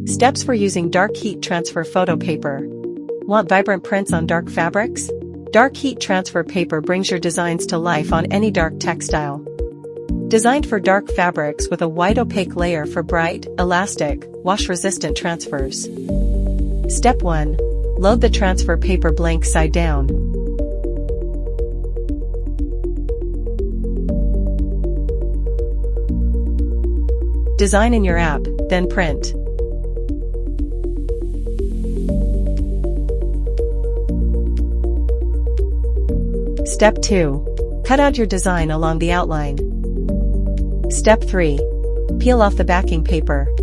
Steps for using dark heat transfer photo paper. Want vibrant prints on dark fabrics? Dark heat transfer paper brings your designs to life on any dark textile. Designed for dark fabrics with a white opaque layer for bright, elastic, wash-resistant transfers. Step 1. Load the transfer paper blank side down. Design in your app, then print. Step 2. Cut out your design along the outline. Step 3. Peel off the backing paper.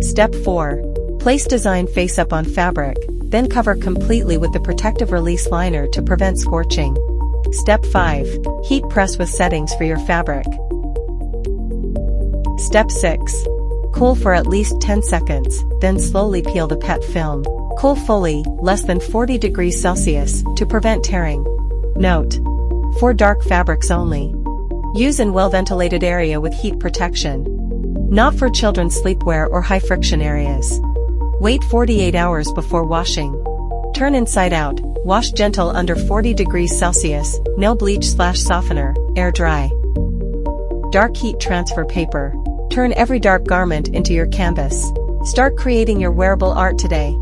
Step 4. Place design face up on fabric, then cover completely with the protective release liner to prevent scorching. Step 5. Heat press with settings for your fabric. Step 6. Cool for at least 10 seconds, then slowly peel the PET film. Cool fully, less than 40 degrees Celsius, to prevent tearing. Note: for dark fabrics only. Use in well-ventilated area with heat protection. Not for children's sleepwear or high-friction areas. Wait 48 hours before washing. Turn inside out, wash gentle under 40 degrees Celsius, no bleach/softener, air dry. Dark heat transfer paper. Turn every dark garment into your canvas. Start creating your wearable art today.